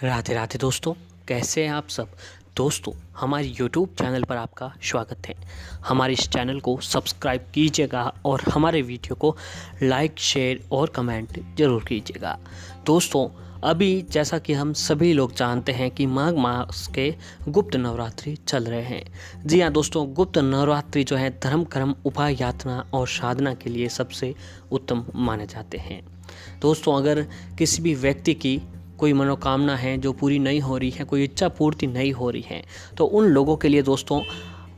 राधे राधे दोस्तों, कैसे हैं आप सब। दोस्तों, हमारे YouTube चैनल पर आपका स्वागत है। हमारे इस चैनल को सब्सक्राइब कीजिएगा और हमारे वीडियो को लाइक, शेयर और कमेंट ज़रूर कीजिएगा। दोस्तों, अभी जैसा कि हम सभी लोग जानते हैं कि माघ मास के गुप्त नवरात्रि चल रहे हैं। जी हाँ दोस्तों, गुप्त नवरात्रि जो है धर्म कर्म उपाय यातना और साधना के लिए सबसे उत्तम माने जाते हैं। दोस्तों, अगर किसी भी व्यक्ति की कोई मनोकामना है जो पूरी नहीं हो रही है, कोई इच्छा पूर्ति नहीं हो रही है, तो उन लोगों के लिए दोस्तों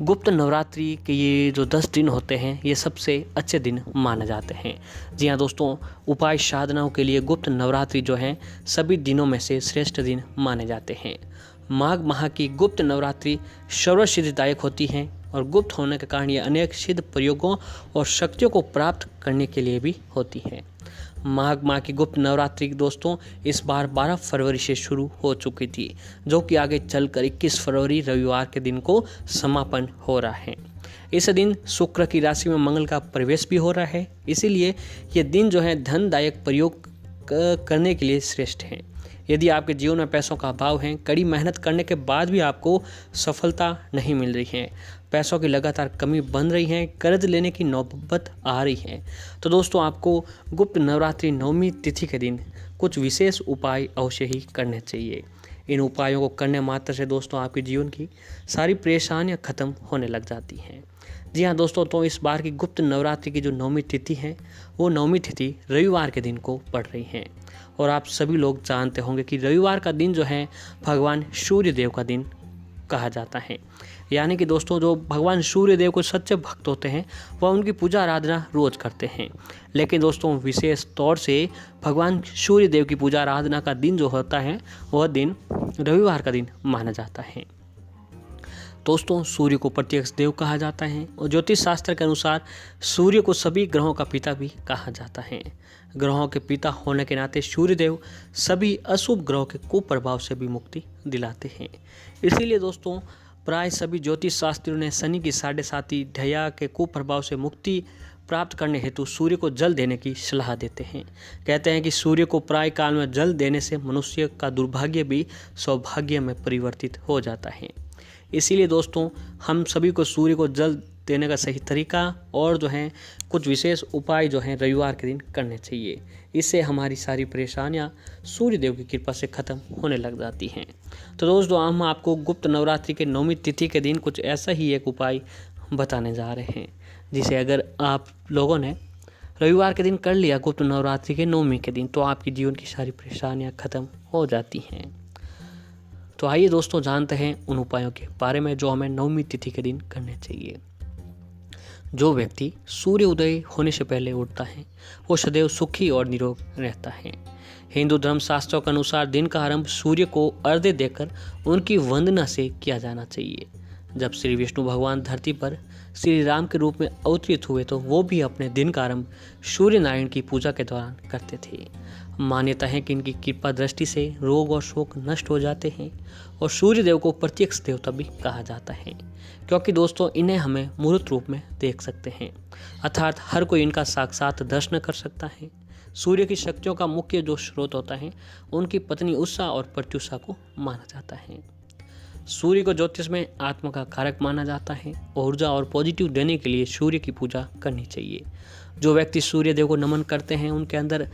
गुप्त नवरात्रि के ये जो 10 दिन होते हैं ये सबसे अच्छे दिन माने जाते हैं। जी हाँ दोस्तों, उपाय साधनाओं के लिए गुप्त नवरात्रि जो है सभी दिनों में से श्रेष्ठ दिन माने जाते हैं। माघ माह की गुप्त नवरात्रि सर्वसिद्धिदायक होती है और गुप्त होने के कारण ये अनेक सिद्ध प्रयोगों और शक्तियों को प्राप्त करने के लिए भी होती है। माघ माह की गुप्त नवरात्रि दोस्तों इस बार 12 फरवरी से शुरू हो चुकी थी, जो कि आगे चलकर 21 फरवरी रविवार के दिन को समापन हो रहा है। इस दिन शुक्र की राशि में मंगल का प्रवेश भी हो रहा है, इसीलिए ये दिन जो है धनदायक प्रयोग करने के लिए श्रेष्ठ है। यदि आपके जीवन में पैसों का अभाव है, कड़ी मेहनत करने के बाद भी आपको सफलता नहीं मिल रही है, पैसों की लगातार कमी बन रही है, कर्ज लेने की नौबत आ रही है, तो दोस्तों आपको गुप्त नवरात्रि नवमी तिथि के दिन कुछ विशेष उपाय अवश्य ही करने चाहिए। इन उपायों को करने मात्र से दोस्तों आपके जीवन की सारी परेशानियां खत्म होने लग जाती हैं। जी हाँ दोस्तों, तो इस बार की गुप्त नवरात्रि की जो नवमी तिथि है वो नवमी तिथि रविवार के दिन को पड़ रही है। और आप सभी लोग जानते होंगे कि रविवार का दिन जो है भगवान सूर्य देव का दिन कहा जाता है। यानी कि दोस्तों जो भगवान सूर्य देव को सच्चे भक्त होते हैं वह उनकी पूजा आराधना रोज करते हैं। लेकिन दोस्तों विशेष तौर से भगवान सूर्य देव की पूजा आराधना का दिन जो होता है वह दिन रविवार का दिन माना जाता है। दोस्तों, सूर्य को प्रत्यक्ष देव कहा जाता है और ज्योतिष शास्त्र के अनुसार सूर्य को सभी ग्रहों का पिता भी कहा जाता है। ग्रहों के पिता होने के नाते सूर्य देव सभी अशुभ ग्रहों के कुप्रभाव से भी मुक्ति दिलाते हैं। इसीलिए दोस्तों प्राय सभी ज्योतिष शास्त्रियों ने शनि की 7.5 ढैया के कुप्रभाव से मुक्ति प्राप्त करने हेतु सूर्य को जल देने की सलाह देते हैं। कहते हैं कि सूर्य को प्राय काल में जल देने से मनुष्य का दुर्भाग्य भी सौभाग्य में परिवर्तित हो जाता है। इसीलिए दोस्तों हम सभी को सूर्य को जल देने का सही तरीका और जो है कुछ विशेष उपाय जो हैं रविवार के दिन करने चाहिए। इससे हमारी सारी परेशानियां सूर्य देव की कृपा से ख़त्म होने लग जाती हैं। तो दोस्तों हम आपको गुप्त नवरात्रि के नवमी तिथि के दिन कुछ ऐसा ही एक उपाय बताने जा रहे हैं, जिसे अगर आप लोगों ने रविवार के दिन कर लिया गुप्त नवरात्रि के नवमी के दिन तो आपकी जीवन की सारी परेशानियाँ ख़त्म हो जाती हैं। तो आइए दोस्तों जानते हैं उन उपायों के बारे में जो हमें नवमी तिथि के दिन करने चाहिए। जो व्यक्ति सूर्य उदय होने से पहले उठता है वो सदैव सुखी और निरोग रहता है। हिंदू धर्म शास्त्रों के अनुसार दिन का आरंभ सूर्य को अर्घ्य देकर उनकी वंदना से किया जाना चाहिए। जब श्री विष्णु भगवान धरती पर श्री राम के रूप में अवतरित हुए तो वो भी अपने दिन का आरंभ सूर्य नारायण की पूजा के दौरान करते थे। मान्यता है कि इनकी कृपा दृष्टि से रोग और शोक नष्ट हो जाते हैं और सूर्य देव को प्रत्यक्ष देवता भी कहा जाता है, क्योंकि दोस्तों इन्हें हमें मूर्त रूप में देख सकते हैं, अर्थात हर कोई इनका साक्षात दर्शन कर सकता है। सूर्य की शक्तियों का मुख्य जो स्रोत होता है उनकी पत्नी उषा और प्रत्युषा को माना जाता है। सूर्य को ज्योतिष में आत्मा का कारक माना जाता है। ऊर्जा और पॉजिटिव देने के लिए सूर्य की पूजा करनी चाहिए। जो व्यक्ति सूर्य देव को नमन करते हैं उनके अंदर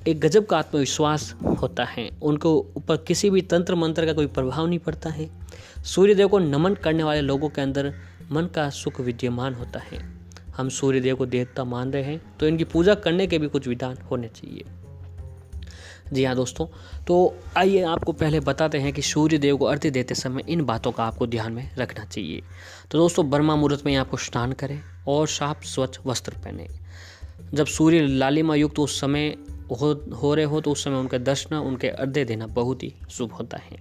एक गजब का आत्मविश्वास होता है, उनको ऊपर किसी भी तंत्र मंत्र का कोई प्रभाव नहीं पड़ता है। सूर्य देव को नमन करने वाले लोगों के अंदर मन का सुख विद्यमान होता है। हम सूर्य देव को देवता मान रहे हैं तो इनकी पूजा करने के भी कुछ विधान होने चाहिए। जी हाँ दोस्तों, तो आइए आपको पहले बताते हैं कि सूर्य देव को अर्घ्य देते समय इन बातों का आपको ध्यान में रखना चाहिए। तो दोस्तों ब्रह्मा मुहूर्त में आपको स्नान करें और साफ स्वच्छ वस्त्र पहने। जब सूर्य लालिमा युक्त उस समय हो रहे हो तो उस समय उनके दर्शन उनके अर्घ्य देना बहुत ही शुभ होता है।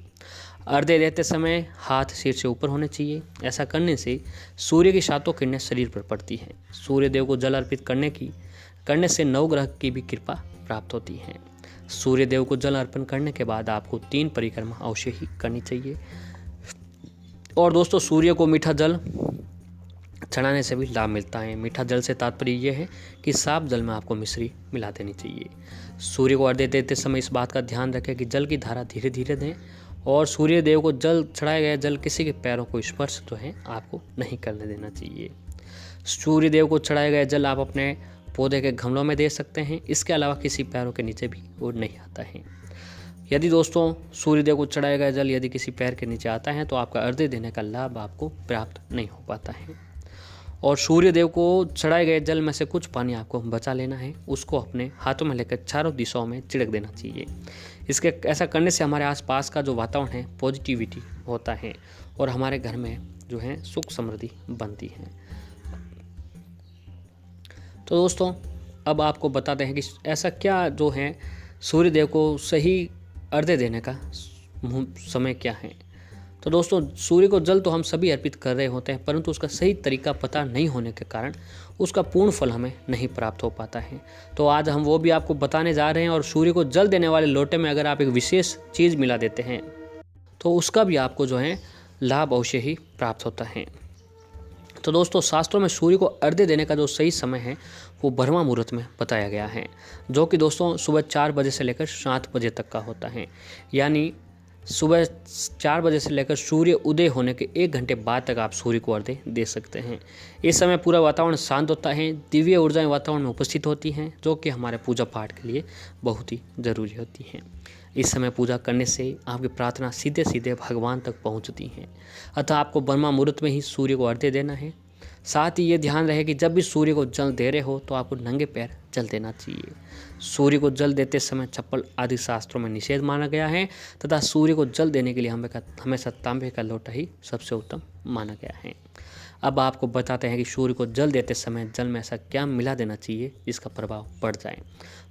अर्घ्य देते समय हाथ सिर से ऊपर होने चाहिए। ऐसा करने से सूर्य की 7 किरणें शरीर पर पड़ती हैं। सूर्य देव को जल अर्पित करने से नवग्रह की भी कृपा प्राप्त होती है। सूर्य देव को जल अर्पण करने के बाद आपको 3 परिक्रमा अवश्य ही करनी चाहिए। और दोस्तों सूर्य को मीठा जल चढ़ाने से भी लाभ मिलता है। मीठा जल से तात्पर्य यह है कि साफ जल में आपको मिश्री मिला देनी चाहिए। सूर्य को अर्घ्य देते समय इस बात का ध्यान रखें कि जल की धारा धीरे धीरे दें और सूर्य देव को जल चढ़ाया गया जल किसी के पैरों को स्पर्श जो है आपको नहीं करने देना चाहिए। सूर्य देव को चढ़ाया गया जल आप अपने पौधे के गमलों में दे सकते हैं। इसके अलावा किसी पैरों के नीचे भी वो नहीं आता है। यदि दोस्तों सूर्य देव को चढ़ाया गया जल यदि किसी पैर के नीचे आता है तो आपका अर्घ्य देने का लाभ आपको प्राप्त नहीं हो पाता है। और सूर्य देव को चढ़ाए गए जल में से कुछ पानी आपको बचा लेना है, उसको अपने हाथों में लेकर चारों दिशाओं में छिड़क देना चाहिए। इसके ऐसा करने से हमारे आसपास का जो वातावरण है पॉजिटिविटी होता है और हमारे घर में जो है सुख समृद्धि बनती है। तो दोस्तों अब आपको बताते हैं कि ऐसा क्या जो है सूर्य देव को सही अर्घ्य देने का समय क्या है। तो दोस्तों सूर्य को जल तो हम सभी अर्पित कर रहे होते हैं, परंतु उसका सही तरीका पता नहीं होने के कारण उसका पूर्ण फल हमें नहीं प्राप्त हो पाता है। तो आज हम वो भी आपको बताने जा रहे हैं। और सूर्य को जल देने वाले लोटे में अगर आप एक विशेष चीज़ मिला देते हैं तो उसका भी आपको जो है लाभ अवश्य ही प्राप्त होता है। तो दोस्तों शास्त्रों में सूर्य को अर्घ्य देने का जो सही समय है वो ब्रह्म मुहूर्त में बताया गया है, जो कि दोस्तों सुबह 4 बजे से लेकर 7 बजे तक का होता है। यानी सुबह 4 बजे से लेकर सूर्य उदय होने के 1 घंटे बाद तक आप सूर्य को अर्घ्य दे सकते हैं। इस समय पूरा वातावरण शांत होता है, दिव्य ऊर्जाएं वातावरण में उपस्थित होती हैं, जो कि हमारे पूजा पाठ के लिए बहुत ही ज़रूरी होती हैं। इस समय पूजा करने से आपकी प्रार्थना सीधे सीधे भगवान तक पहुंचती हैं। अतः आपको ब्रह्म मुहूर्त में ही सूर्य को अर्घ्य देना है। साथ ही ये ध्यान रहे कि जब भी सूर्य को जल दे रहे हो तो आपको नंगे पैर जल देना चाहिए। सूर्य को जल देते समय चप्पल आदि शास्त्रों में निषेध माना गया है तथा सूर्य को जल देने के लिए हमेशा तांबे का लोटा ही सबसे उत्तम माना गया है। अब आपको बताते हैं कि सूर्य को जल देते समय जल में ऐसा क्या मिला देना चाहिए जिसका प्रभाव पड़ जाए।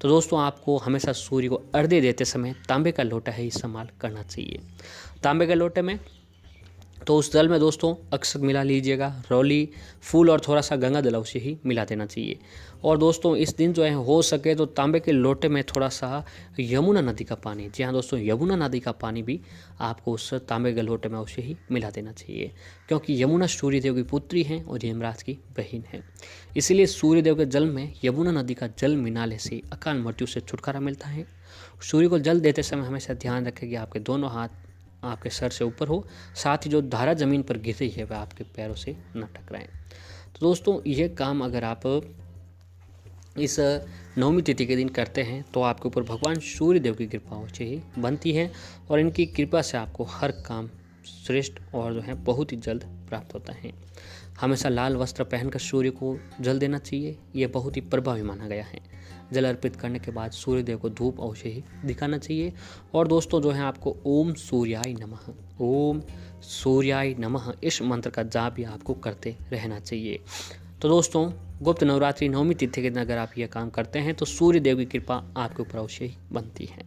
तो दोस्तों आपको हमेशा सूर्य को अर्घ्य देते समय तांबे का लोटा ही इस्तेमाल करना चाहिए। तांबे के लोटे में तो उस जल में दोस्तों अक्षत मिला लीजिएगा, रौली, फूल और थोड़ा सा गंगा जल अवश्य ही मिला देना चाहिए। और दोस्तों इस दिन जो है हो सके तो तांबे के लोटे में थोड़ा सा यमुना नदी का पानी, जी हाँ दोस्तों यमुना नदी का पानी भी आपको उस तांबे के लोटे में अवश्य ही मिला देना चाहिए, क्योंकि यमुना सूर्यदेव की पुत्री हैं और यमराज की बहन है। इसीलिए सूर्यदेव के जल में यमुना नदी का जल मिलाने से अकाल मृत्यु से छुटकारा मिलता है। सूर्य को जल देते समय हमेशा ध्यान रखें कि आपके दोनों हाथ आपके सर से ऊपर हो, साथ ही जो धारा ज़मीन पर गिर रही है वह आपके पैरों से न टकराएं। तो दोस्तों ये काम अगर आप इस नवमी तिथि के दिन करते हैं तो आपके ऊपर भगवान सूर्य देव की कृपा अवश्य ही बनती है और इनकी कृपा से आपको हर काम श्रेष्ठ और जो है बहुत ही जल्द प्राप्त होता है। हमेशा लाल वस्त्र पहनकर सूर्य को जल देना चाहिए, यह बहुत ही प्रभावी माना गया है। जल अर्पित करने के बाद सूर्य देव को धूप अवश्य ही दिखाना चाहिए। और दोस्तों जो है आपको ओम सूर्याय नमः, ओम सूर्याय नमः इस मंत्र का जाप भी आपको करते रहना चाहिए। तो दोस्तों गुप्त नवरात्रि नवमी तिथि के दिन अगर आप यह काम करते हैं तो सूर्य देव की कृपा आपके ऊपर अवश्य ही बनती है।